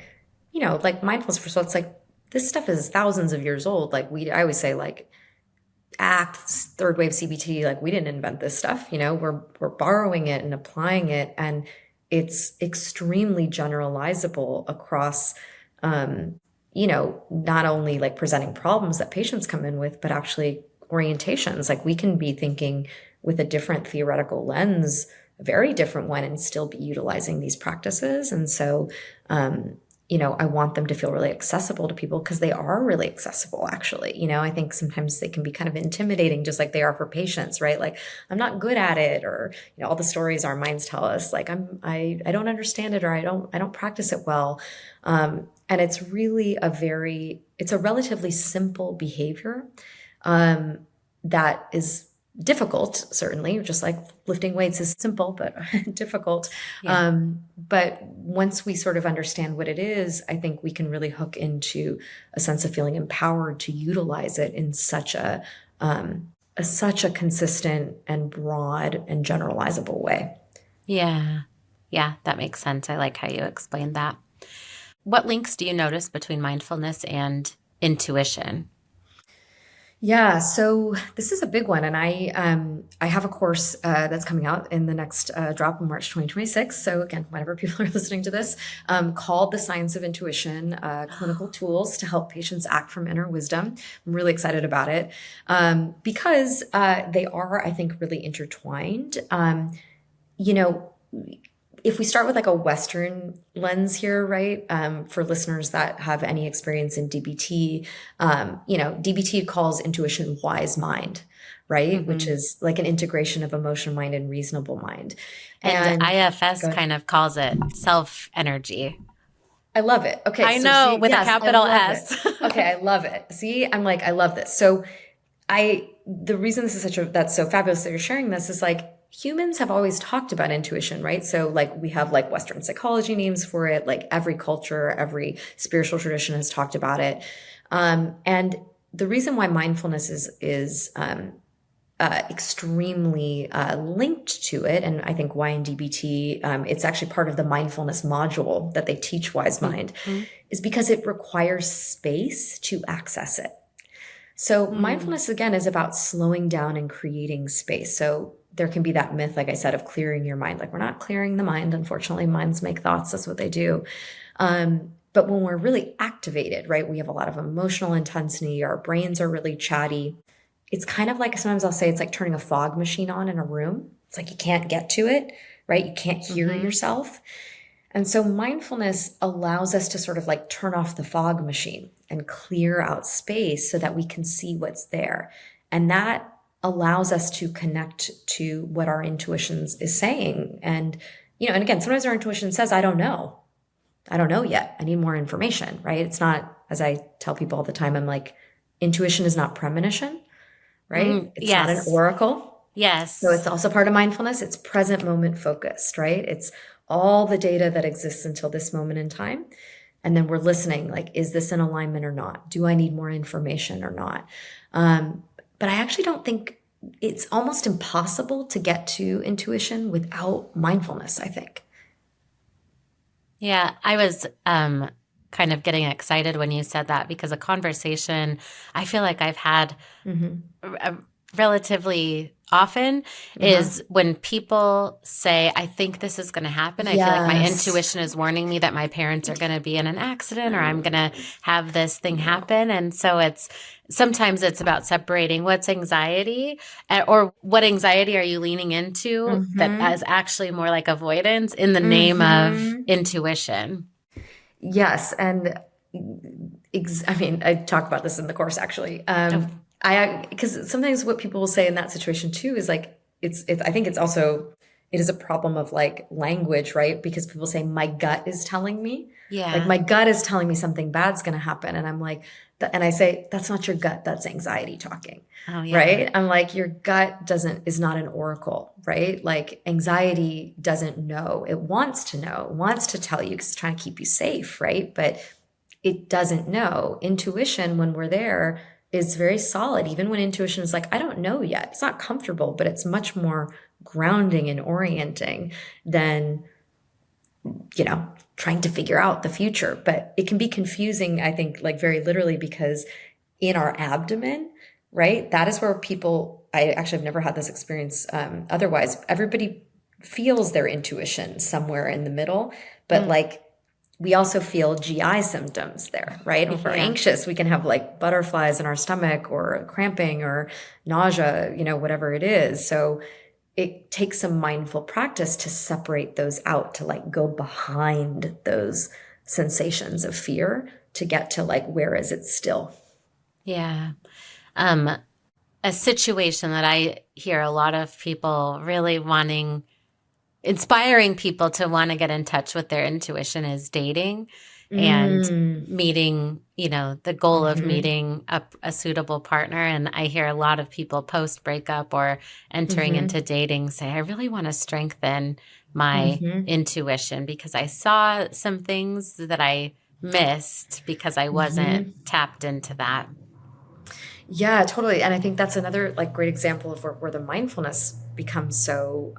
mindfulness, so it's like, this stuff is thousands of years old. Like I always say, like, ACTs, third wave CBT, like, we didn't invent this stuff, we're borrowing it and applying it. And it's extremely generalizable across, not only like presenting problems that patients come in with, but actually orientations. Like, we can be thinking with a different theoretical lens a very different one and still be utilizing these practices. And so, I want them to feel really accessible to people because they are really accessible, actually. I think sometimes they can be kind of intimidating, just like they are for patients, right? Like, I'm not good at it, or, all the stories our minds tell us, like, I don't understand it, or I don't practice it well. And it's really it's a relatively simple behavior, that is difficult, certainly, just like lifting weights is simple, but difficult. Yeah. But once we sort of understand what it is, I think we can really hook into a sense of feeling empowered to utilize it in such a consistent and broad and generalizable way. Yeah. Yeah, that makes sense. I like how you explained that. What links do you notice between mindfulness and intuition? Yeah, so this is a big one, and I have a course that's coming out in the next drop in March 2026. So again, whenever people are listening to this, called The Science of Intuition: Clinical Tools to Help Patients Act from Inner Wisdom. I'm really excited about it because they are, I think, really intertwined. If we start with like a Western lens here, right? For listeners that have any experience in DBT, DBT calls intuition wise mind, right? Which is like an integration of emotion mind and reasonable mind. And IFS Go ahead. kind of calls it self energy. I love it. Okay. I So know, see, with a yes, I capital love S. it. Okay. I love it. See, I'm like, I love this. So the reason this is that's so fabulous that you're sharing this is like, humans have always talked about intuition, right? So like we have like Western psychology names for it, like every culture, every spiritual tradition has talked about it. And the reason why mindfulness is extremely linked to it, and I think why in DBT, it's actually part of the mindfulness module that they teach Wise Mind, is because it requires space to access it. So mindfulness, again, is about slowing down and creating space. So there can be that myth, like I said, of clearing your mind. Like, we're not clearing the mind. Unfortunately, minds make thoughts. That's what they do. But when we're really activated, right, we have a lot of emotional intensity. Our brains are really chatty. It's kind of like, sometimes I'll say it's like turning a fog machine on in a room. It's like you can't get to it, right? You can't hear yourself. And so mindfulness allows us to sort of like turn off the fog machine and clear out space so that we can see what's there. And that allows us to connect to what our intuitions is saying. And, and again, sometimes our intuition says, I don't know. I don't know yet. I need more information, right? It's not, as I tell people all the time, I'm like, intuition is not premonition, right? It's not an oracle. Yes. So it's also part of mindfulness. It's present moment focused, right? It's all the data that exists until this moment in time. And then we're listening, like, is this in alignment or not? Do I need more information or not? But I actually don't think it's almost impossible to get to intuition without mindfulness, I think. Yeah, I was kind of getting excited when you said that, because a conversation I feel like I've had relatively often is when people say, I think this is going to happen. I feel like my intuition is warning me that my parents are going to be in an accident, or I'm going to have this thing happen. And so sometimes it's about separating what's anxiety, or what anxiety are you leaning into that is actually more like avoidance in the name of intuition. Yes. And I talk about this in the course, actually. Because sometimes what people will say in that situation too is like, I think it is a problem of like language, right? Because people say, my gut is telling me. Yeah. Like, my gut is telling me something bad's going to happen. And I'm like, and I say, that's not your gut. That's anxiety talking. Oh, yeah. Right. I'm like, your gut is not an oracle, right? Like, anxiety doesn't know. It wants to know, it wants to tell you because it's trying to keep you safe. Right. But it doesn't know. Intuition, when we're there, is very solid. Even when intuition is like, I don't know yet. It's not comfortable, but it's much more grounding and orienting than, trying to figure out the future. But it can be confusing, I think, like very literally, because in our abdomen, right, that is where I actually have never had this experience otherwise. Everybody feels their intuition somewhere in the middle, but like, we also feel GI symptoms there, right? If we're anxious, we can have like butterflies in our stomach, or cramping, or nausea, whatever it is. So it takes some mindful practice to separate those out, to like go behind those sensations of fear to get to like, where is it still? Yeah. Um, a situation that I hear a lot of people really inspiring people to want to get in touch with their intuition is dating and Mm. meeting, the goal of Mm-hmm. meeting a suitable partner. And I hear a lot of people post breakup or entering into Mm-hmm. dating say, I really want to strengthen my Mm-hmm. intuition because I saw some things that I missed because I wasn't Mm-hmm. tapped into that. Yeah, totally. And I think that's another like great example of where the mindfulness becomes so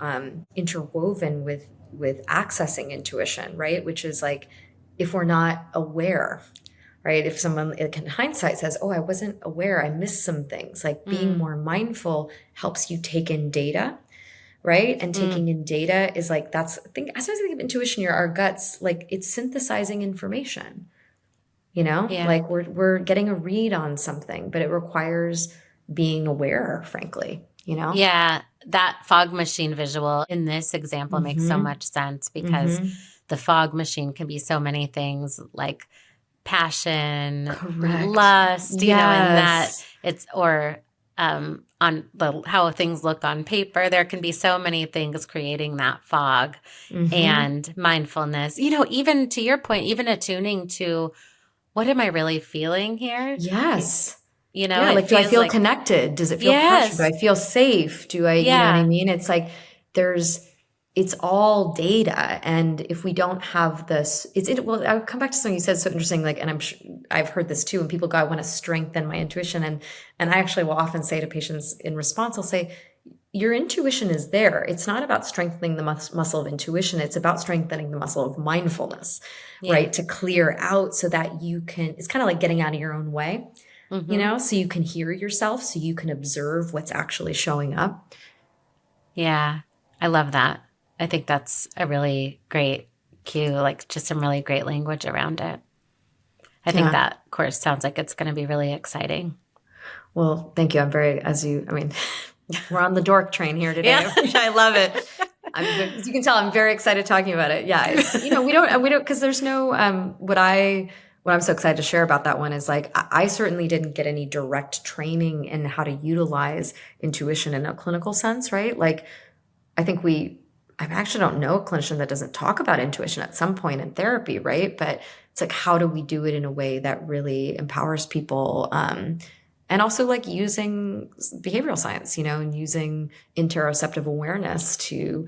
interwoven with accessing intuition, right? Which is like, if we're not aware, right? If someone in hindsight says, "Oh, I wasn't aware, I missed some things," like being Mm, more mindful helps you take in data, right? And mm, taking in data is like, that's I think, as I think of intuition, our guts, like it's synthesizing information. yeah. Like we're getting a read on something, but it requires being aware, frankly. Yeah, that fog machine visual in this example makes so Mm-hmm. much sense because Mm-hmm. the fog machine can be so many things like passion, Correct. lust, and that Yes. it's or on the how things look on paper. There can be so many things creating that fog Mm-hmm. and mindfulness. Even to your point, even attuning to what am I really feeling here? Yes. Yeah, It like, do I feels feel like connected? Does it feel pressure? Do I yes, feel safe? Do I, you know what I yeah, mean? It's like there's it's all data, and if we don't have this, well, I'll come back to something you said so interesting, like, and I'm sure I've heard this too, and people go, I want to strengthen my intuition, and I actually will often say to patients in response, I'll say, your intuition is there. It's not about strengthening the muscle of intuition. It's about strengthening the muscle of mindfulness, yeah. right? To clear out so that you can, it's kind of like getting out of your own way, Mm-hmm. so you can hear yourself, so you can observe what's actually showing up. Yeah, I love that. I think that's a really great cue, like just some really great language around it. I think Yeah. that course sounds like it's going to be really exciting. Well, thank you. I mean, we're on the dork train here Yeah. today. I love it. As you can tell, I'm very excited talking about it. Yeah, it's, we don't, because there's no, what I'm so excited to share about that one is like, I certainly didn't get any direct training in how to utilize intuition in a clinical sense, right? Like, I think I actually don't know a clinician that doesn't talk about intuition at some point in therapy, right? But it's like, how do we do it in a way that really empowers people? And also like using behavioral science, and using interoceptive awareness to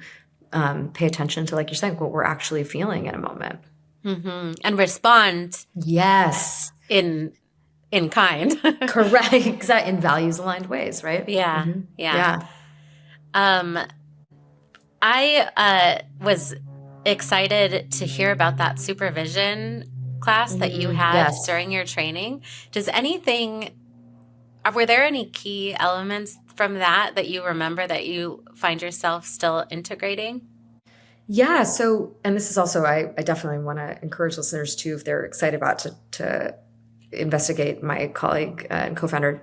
pay attention to, like you're saying, what we're actually feeling in a moment. And respond Yes, in kind. correct. Exactly. In values aligned ways, right? Yeah. Hmm. Yeah. Yeah. Um, I was excited to hear about that supervision class that you Mm, had yes. during your training. Does anything Were there any key elements from that you remember that you find yourself still integrating? Yeah. So, and this is also, I definitely want to encourage listeners too, if they're excited about to investigate my colleague and co-founder,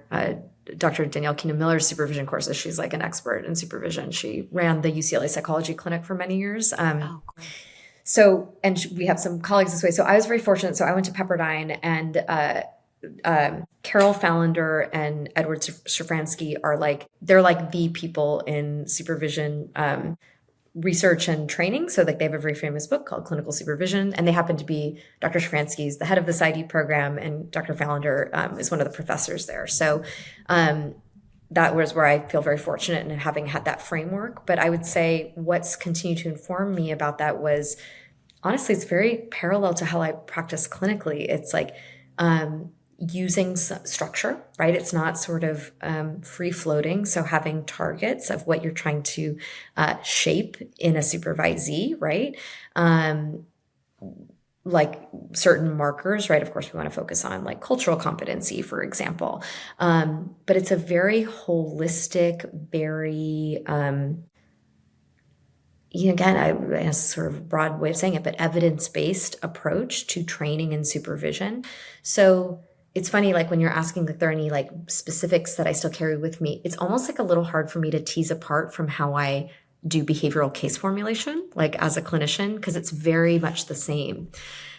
Dr. Danielle Keenan Miller's supervision courses. She's like an expert in supervision. She ran the UCLA Psychology Clinic for many years. Oh, cool. And we have some colleagues this way. So I was very fortunate. So I went to Pepperdine, and Carol Fallender and Edward Shafransky they're like the people in supervision research and training. So like they have a very famous book called Clinical Supervision, and they happen to be Dr. Shafransky's the head of this ID program, and Dr. Fallender is one of the professors there. So that was where I feel very fortunate in having had that framework. But I would say what's continued to inform me about that was, honestly, it's very parallel to how I practice clinically. It's like using structure, right? It's not sort of free floating. So having targets of what you're trying to shape in a supervisee, right? Like certain markers, right? Of course, we want to focus on like cultural competency, for example. But it's a very holistic, very again, a sort of broad way of saying it, but evidence-based approach to training and supervision. So it's funny, like when you're asking if there are any like specifics that I still carry with me, it's almost like a little hard for me to tease apart from how I do behavioral case formulation, like as a clinician, because it's very much the same, you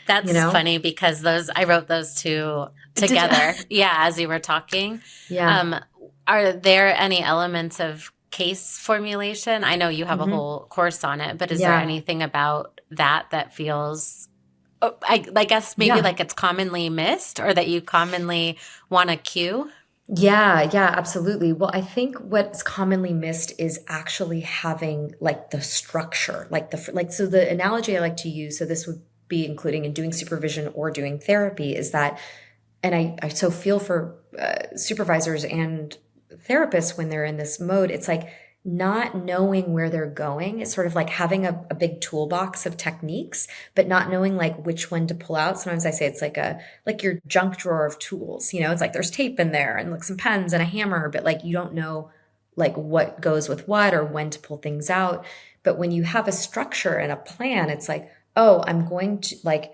That's know? funny because I wrote those two Did you? together. Yeah, as you were talking. Yeah. Um, are there any elements of case formulation? I know you have a Hmm. whole course on it, but is there Yeah. anything about that feels, oh, I guess maybe Yeah. like it's commonly missed or that you commonly want to cue? Yeah, yeah, absolutely. Well, I think what's commonly missed is actually having like the structure, like so the analogy I like to use, so this would be including in doing supervision or doing therapy, is that, and I so feel for supervisors and therapists when they're in this mode, it's like not knowing where they're going. It's sort of like having a big toolbox of techniques, but not knowing like which one to pull out. Sometimes I say it's like your junk drawer of tools. You know, it's like there's tape in there and like some pens and a hammer, but like you don't know like what goes with what or when to pull things out. But when you have a structure and a plan, it's like, oh, I'm going to like,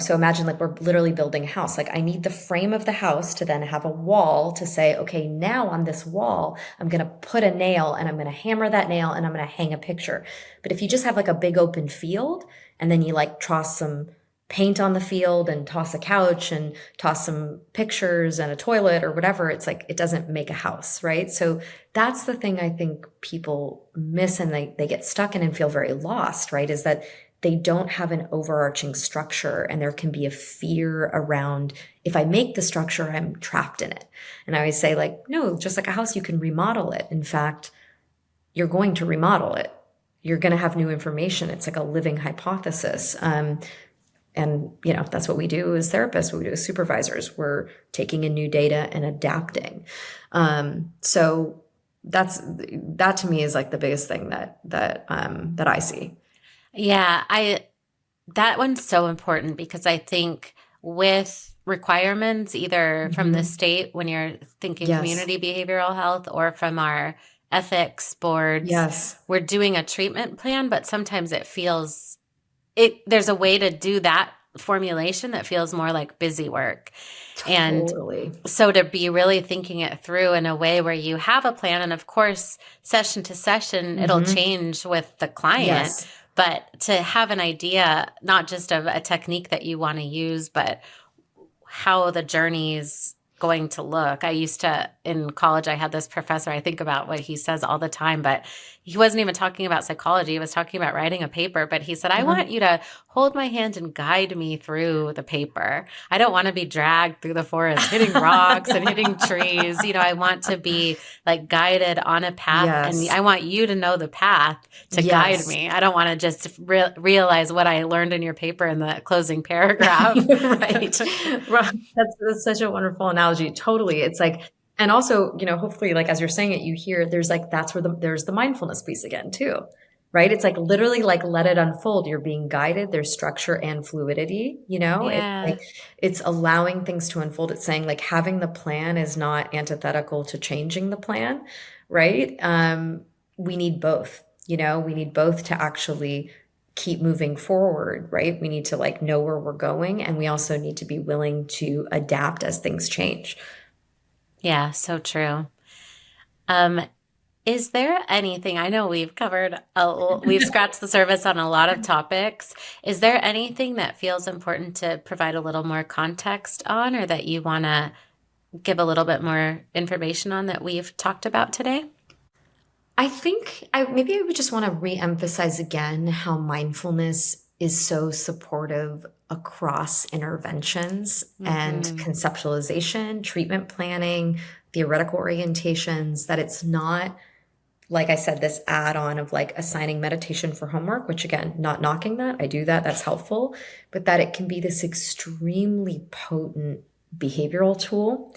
so imagine like we're literally building a house. Like I need the frame of the house to then have a wall to say, okay, now on this wall, I'm going to put a nail and I'm going to hammer that nail and I'm going to hang a picture. But if you just have like a big open field and then you like toss some paint on the field and toss a couch and toss some pictures and a toilet or whatever, it's like it doesn't make a house, right? So that's the thing I think people miss and they get stuck in and feel very lost, right? Is that they don't have an overarching structure and there can be a fear around, if I make the structure, I'm trapped in it. And I always say like, no, just like a house, you can remodel it. In fact, you're going to remodel it. You're going to have new information. It's like a living hypothesis. And that's what we do as therapists, what we do as supervisors. We're taking in new data and adapting. So that to me is like the biggest thing that I see. Yeah, that one's so important because I think with requirements, either from the Hmm. state when you're thinking Yes. community behavioral health or from our ethics boards, Yes. we're doing a treatment plan, but sometimes there's a way to do that formulation that feels more like busy work. And Totally. so to be really thinking it through in a way where you have a plan, and of course, session to session, it'll Hmm. change with the client, Yes. but to have an idea, not just of a technique that you want to use, but how the journey's going to look. I used to, in college, I had this professor, I think about what he says all the time, but he wasn't even talking about psychology. He was talking about writing a paper, but he said, I Uh-huh. want you to hold my hand and guide me through the paper. I don't want to be dragged through the forest, hitting rocks and hitting trees. I want to be like guided on a path, and Yes. I want you to know the path to guide Yes. me. I don't want to just realize what I learned in your paper in the closing paragraph. Right. Right. That's such a wonderful analogy. Totally. It's like, and also, hopefully like as you're saying it, you hear there's like that's where there's the mindfulness piece again too. Right? It's like literally like let it unfold. You're being guided. There's structure and fluidity, It's like Yeah. it's allowing things to unfold. It's saying like having the plan is not antithetical to changing the plan, right? We need both, we need both to actually keep moving forward, right? We need to like know where we're going and we also need to be willing to adapt as things change. Yeah, so true. Um, is there anything, I know we've scratched the surface on a lot of topics. Is there anything that feels important to provide a little more context on or that you want to give a little bit more information on that we've talked about today? I think maybe I would just want to re-emphasize again how mindfulness is so supportive across interventions and Hmm. conceptualization, treatment planning, theoretical orientations, that it's not, like I said, this add-on of like assigning meditation for homework, which again, not knocking that. I do that. That's helpful. But that it can be this extremely potent behavioral tool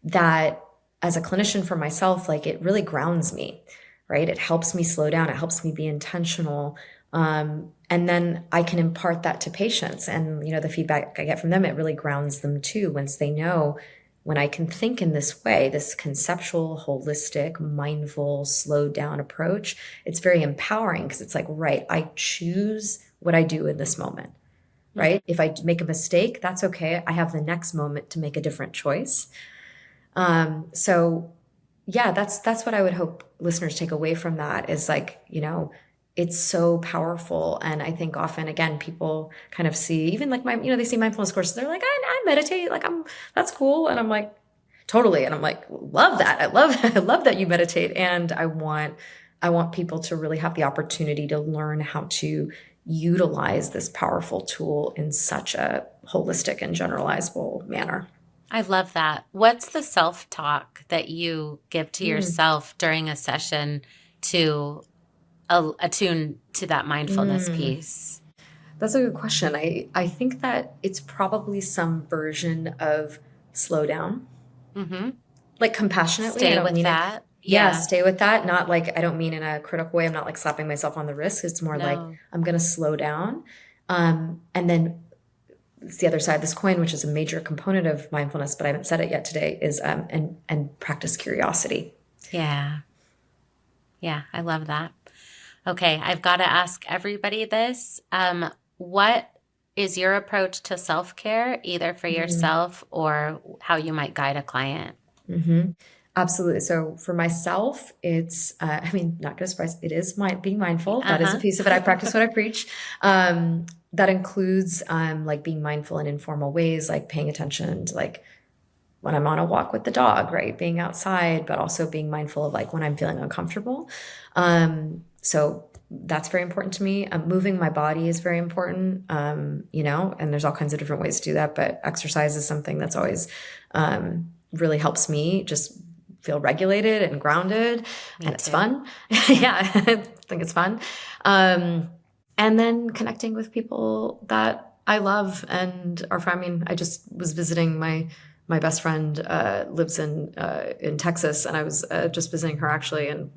that as a clinician for myself, like it really grounds me, right? It helps me slow down. It helps me be intentional. And then I can impart that to patients. And, the feedback I get from them, it really grounds them too, once they know when I can think in this way, this conceptual, holistic, mindful, slowed down approach, it's very empowering because it's like, right, I choose what I do in this moment. right? If I make a mistake, that's okay. I have the next moment to make a different choice. So yeah, that's what I would hope listeners take away from that is like, it's so powerful. And I think often, again, people kind of see, even like they see mindfulness courses, they're like, I meditate, like that's cool. And I'm like, totally. And I'm like, love that. I love that you meditate. And I want people to really have the opportunity to learn how to utilize this powerful tool in such a holistic and generalizable manner. I love that. What's the self-talk that you give to yourself during a session to attune to that mindfulness piece? That's a good question. I think that it's probably some version of slow down, like compassionately. Stay with that. Yeah, stay with that. Not like, I don't mean in a critical way. I'm not like slapping myself on the wrist. It's more like I'm going to slow down. And then it's the other side of this coin, which is a major component of mindfulness, but I haven't said it yet today, is and practice curiosity. Yeah. Yeah, I love that. Okay, I've got to ask everybody this. What is your approach to self-care, either for yourself or how you might guide a client? Absolutely. So for myself, it's, not going to surprise, it is being mindful. That is a piece of it. I practice what I preach. That includes like being mindful in informal ways, like paying attention to like when I'm on a walk with the dog, right? Being outside, but also being mindful of like when I'm feeling uncomfortable. So that's very important to me. Moving my body is very important, and there's all kinds of different ways to do that, but exercise is something that's always really helps me just feel regulated and grounded. And it's fun. Yeah, I think it's fun. And then connecting with people that I love and are from. I just was visiting my best friend lives in Texas, and I was just visiting her actually, and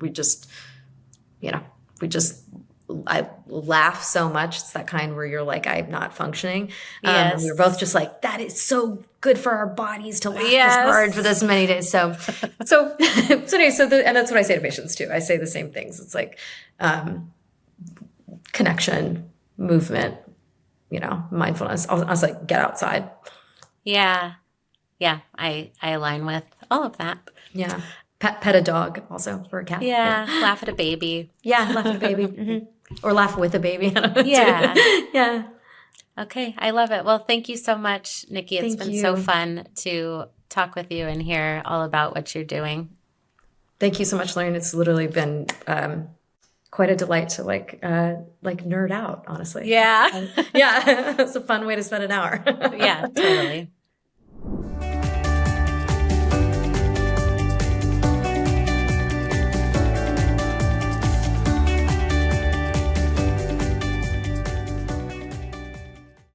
I laugh so much. It's that kind where you're like, I'm not functioning. And we were both just like, that is so good for our bodies to laugh this hard for this many days. So anyway, and that's what I say to patients too. I say the same things. It's like, connection, movement, mindfulness. I was like, get outside. Yeah. Yeah. I align with all of that. Yeah. Pet a dog also, or a cat. Yeah. Laugh at a baby. Yeah. Laugh at a baby. Or laugh with a baby. Yeah. Yeah. Okay. I love it. Well, thank you so much, Nikki. It's been so fun to talk with you and hear all about what you're doing. Thank you so much, Lauren. It's literally been quite a delight to like nerd out, honestly. Yeah. Yeah. It's a fun way to spend an hour. Yeah, totally.